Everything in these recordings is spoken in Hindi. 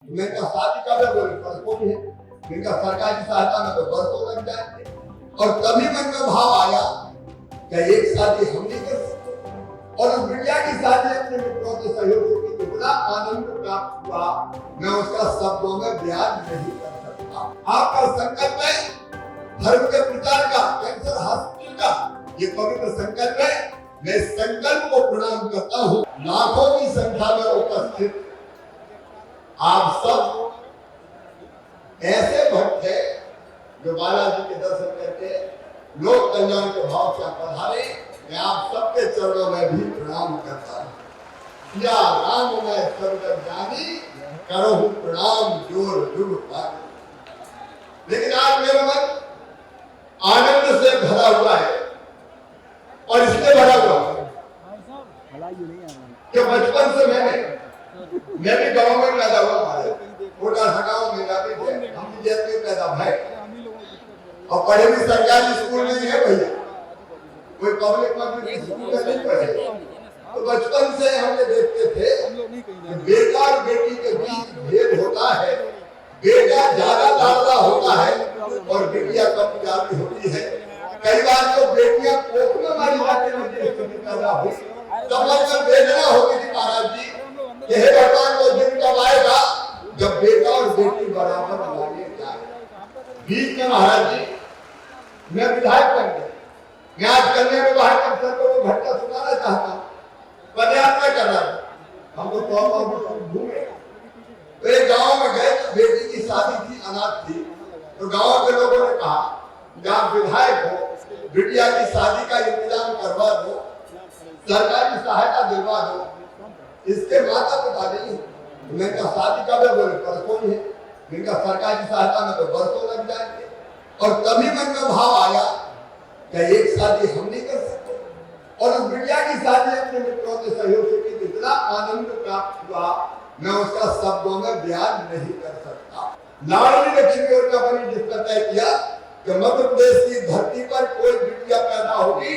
जिनका शादी का बोले बरसों भी है, जिनका सरकारी सहायता में तो बरसों लग जाएंगे। और तभी मन में भाव आया क्या एक शादी हम नहीं कर सकते, और उस बिटिया की शादी अपने मित्रों के सहयोग से की, इतना आनंद प्राप्त हुआ मैं उसका शब्दों में बयान नहीं कर सकता। आपका संकल्प है धर्म के प्रचार का, कैंसर हॉस्पिटल का ये पवित्र संकल्प है। मैं इस संकल्प को प्रणाम करता हूँ। लाखों की संख्या में उपस्थित आप सब ऐसे भक्त हैं जो बालाजी के दर्शन करके लोक कल्याण के भाव से पधारे। मैं आप सबके चरणों में भी प्रणाम करता हूँ। या राम मैं सर्वज्ञानी करो प्रणाम जोर जुग पानी। लेकिन आज मेरा मन आनंद से भरा हुआ है, और इसलिए भरा हुआ है कि बचपन से मैं भी गांव में पैदा हुआ, हमारे छोटा सा गांव मेरा भी है, हम भी जेल में पैदा भाई, और पढ़े भी सरकारी स्कूल में है भैया, कोई पब्लिक पब्लिक स्कूल में नहीं पढ़े। तो बचपन से हमने देखते थे कि बेटा और बेटी के बीच भेद होता है, बेटा ज्यादा लाडला होता है और बेटियां कम प्यारी होती है। कई बार तो बेटियां कोख में मारी जाती है, पैदा हुई तब लगभग वेदना होती थी महाराज जी कि हे भगवान वो दिन कब आएगा जब बेटा और बेटी बराबर माने जाए। बीच में महाराज जी मैं विधायक बन गया, मैं आज कन्या विवाह अवसर पर वो घटना सुनाना चाहता हूँ। पदयात्रा कर रहा था, हम तो घूमे, तो एक गांव में गए तो बेटी की शादी थी, अनाथ थी, तो गांव के लोगों ने कहा कि आप विधायक हो, बिटिया की शादी का इंतजाम करवा दो, सरकारी सहायता दिलवा दो, इसके माता पिता नहीं। मैं क्या शादी का बोले बरसों ही है, जिनका सरकारी सहायता में तो बरसों लग जाएंगे। और तभी मन में भाव आया क्या एक शादी हम नहीं कर सकते, और उस बिटिया की शादी अपने मित्रों के सहयोग से की, इतना आनंद प्राप्त हुआ मैं उसका शब्दों में बयान नहीं कर सकता। लाडली लक्ष्मी योजना बनी जिसका तय किया कि मध्य प्रदेश की धरती पर कोई बिटिया पैदा होगी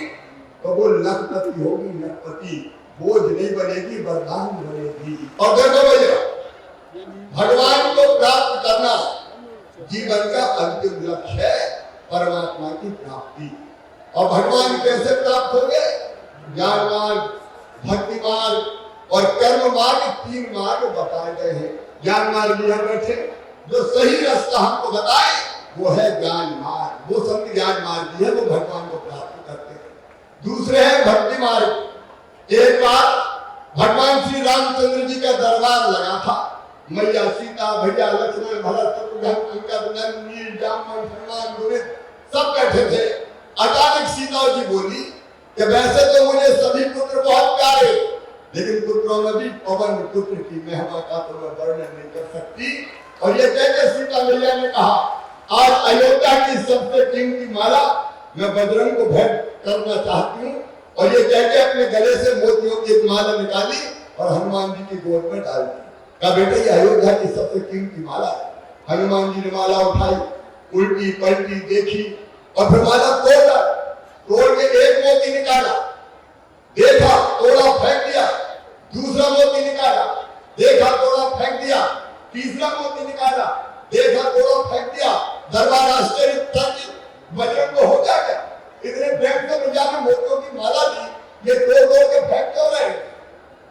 तो वो लखपति होगी, लखपति, बोझ नहीं बनेगी, वरदान बनेगी। और देखो भैया, भगवान को प्राप्त करना जीवन का अंतिम लक्ष्य है, परमात्मा की प्राप्ति। और भगवान कैसे प्राप्त होंगे? ज्ञान मार्ग, भक्ति मार्ग और कर्म मार्ग, तीन मार्ग बताए गए हैं। ज्ञान मार्ग भी हम बैठे, जो सही रास्ता हमको बताए वो है ज्ञान मार्ग, वो संत ज्ञान मार्ग है, वो भगवान को प्राप्त करते हैं। दूसरे है भक्ति मार्ग। एक बार भगवान श्री रामचंद्र जी का दरबार लगा था, मैया सीता, भैया लक्ष्मण, भरत, शत्रुघ्न, अंगद, नंद, नील, जामवंत, हनुमान, गोविंद सब बैठे थे। अचानक सीता जी बोली कि वैसे तो मुझे सभी पुत्र बहुत प्यारे, लेकिन पुत्रों में भी पवन पुत्र की महिमा का तो मैं वर्णन नहीं कर सकती। और ये कहकर सीता मैया ने कहा आज अयोध्या की सबसे कीमती माला मैं बजरंग को भेंट करना चाहती हूँ। और ये कहकर अपने गले से मोतियों की एक माला निकाली और हनुमान जी की गोद में डाल दी। कहा बेटा ये अयोध्या की सबसे कीमती माला है। हनुमान जी ने माला उठाई, उल्टी पलटी देखी और फिर माला तोड़ के एक मोती निकाला, देखा तोड़ा फेंक दिया, दूसरा मोती निकाला, देखा तोड़ा फेंक दिया, तीसरा मोती निकाला, देखा तोड़ा फेंक दिया। दरबार आश्चर्य बजरंग को हो गया क्या, इतने फेंकते भैया में मोतियों की माला दी, ये तोड़ के फेंक क्यों रहे?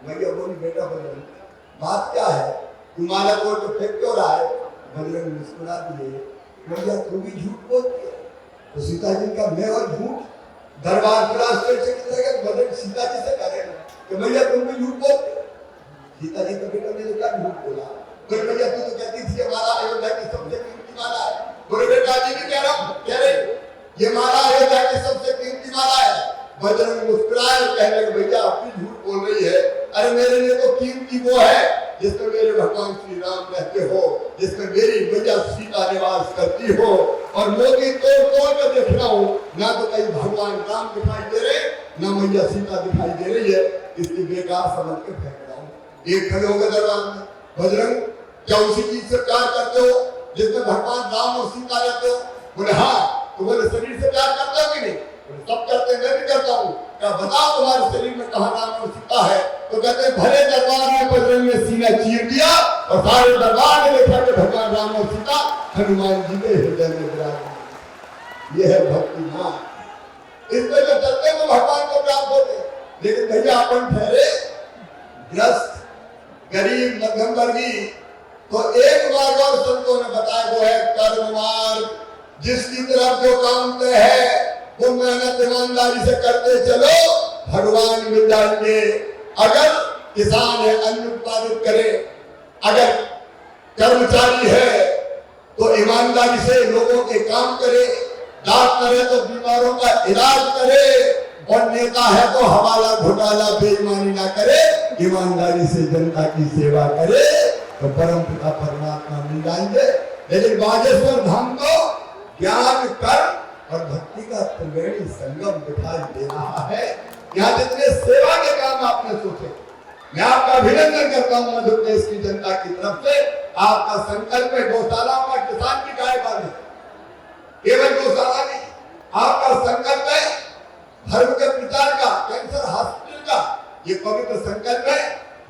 भैया बोली बेटा बजरंग बात क्या है, तू माला तोड़ के फेंक क्यों रहा है? बजरंग मुस्कुरा दिए, भैया तू भी झूठ बोलती है। तो सीता जी का मैं और झूठ, दरबार पर आश्चर्य बजरंग सीता जी से कहे कि भैया तुम भी झूठ बोलते। सीता जी तो बेटा मैंने क्या झूठ बोला? बोले भैया तू तो कहती थी हमारा अयोध्या की सबसे कीमती माला है। बोले बेटा जी भी कह रहा हूँ, कह रहे ये माला अयोध्या की सबसे कीमती माला है। बजरंग मुस्कुराए और कहने लगे भैया आप भी झूठ बोल रही है, अरे मेरे लिए तो कीमती वो है जिसमें मेरे भगवान श्री राम रहते हो, जिसमें मेरी मैया सीता निवास करती हो। और मोती तोड़ कर देख रहा हूँ, ना तो कहीं भगवान राम दिखाई दे रहे, ना मैया सीता दिखाई दे रही है, इसलिए बेकार समझ के फेंक रहा हूँ। एक खड़े हो गए दरबार में, बजरंग क्या उसी चीज से प्यार करते हो जिसमें भगवान राम और सीता रहते हो? बोले हाँ। तो बोले शरीर से प्यार करते हो कि नहीं? सब करते, मैं भी करता हूँ। क्या बताओ तुम्हारे शरीर में कहाँ राम और सीता है? तो कहते भरे दरबार में बजरंग ने सीना चीर दिया और सारे दरबार ने देखा कि भगवान राम और सीता हनुमान जी के हृदय में विराज। यह है भक्ति मार्ग। इसमें जो चलते हैं वो भगवान को प्राप्त होते। लेकिन भैया अपन ठहरे ग्रस्त, गरीब, मध्यम वर्गीय, तो एक मार्ग और संतों ने बताया, वो है कर्म मार्ग। जिसकी तरफ जो काम तय है वो मेहनत ईमानदारी से करते चलो, भगवान मिल जाएंगे। अगर किसान है अन्न उत्पादित करे, अगर कर्मचारी है तो ईमानदारी से लोगों के काम करे, डॉक्टर है तो बीमारों का इलाज करे, और नेता है तो हवाला घोटाला बेईमानी ना करे, ईमानदारी से जनता की सेवा करे, तो परम पिता परमात्मा मिल जाएंगे। लेकिन बागेश्वर धाम को ज्ञान, कर्म और भक्ति का त्रिवेणी संगम दिखाई दे रहा है। यहाँ जितने सेवा के काम आपने सोचे, मैं आपका अभिनंदन करता हूँ मध्य प्रदेश की जनता की तरफ से। आपका संकल्प है गौशालाओं का, किसान की गाय पाले, केवल गौशाला नहीं, आपका संकल्प है धर्म के प्रचार का, कैंसर हॉस्पिटल का, ये पवित्र संकल्प है।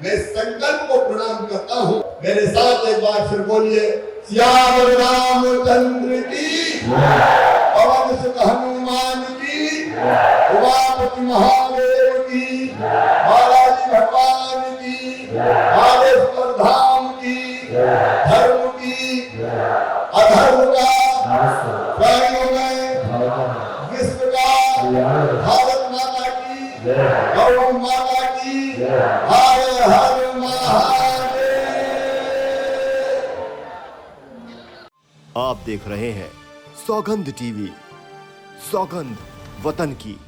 मैं इस संकल्प को प्रणाम करता हूँ। मेरे साथ एक बार फिर बोलिए, सियावर रामचंद्र की, पवन सुत हनुमान की, उमापति महादेव की, बालाजी भगवान की, बागेश्वर धाम की, धर्म की, अधर्म का, प्राणियों में, विश्व का, भारत माता की, गौ माता की, हर हर महादेव। आप देख रहे हैं सौगंध टीवी, सौगंध वतन की।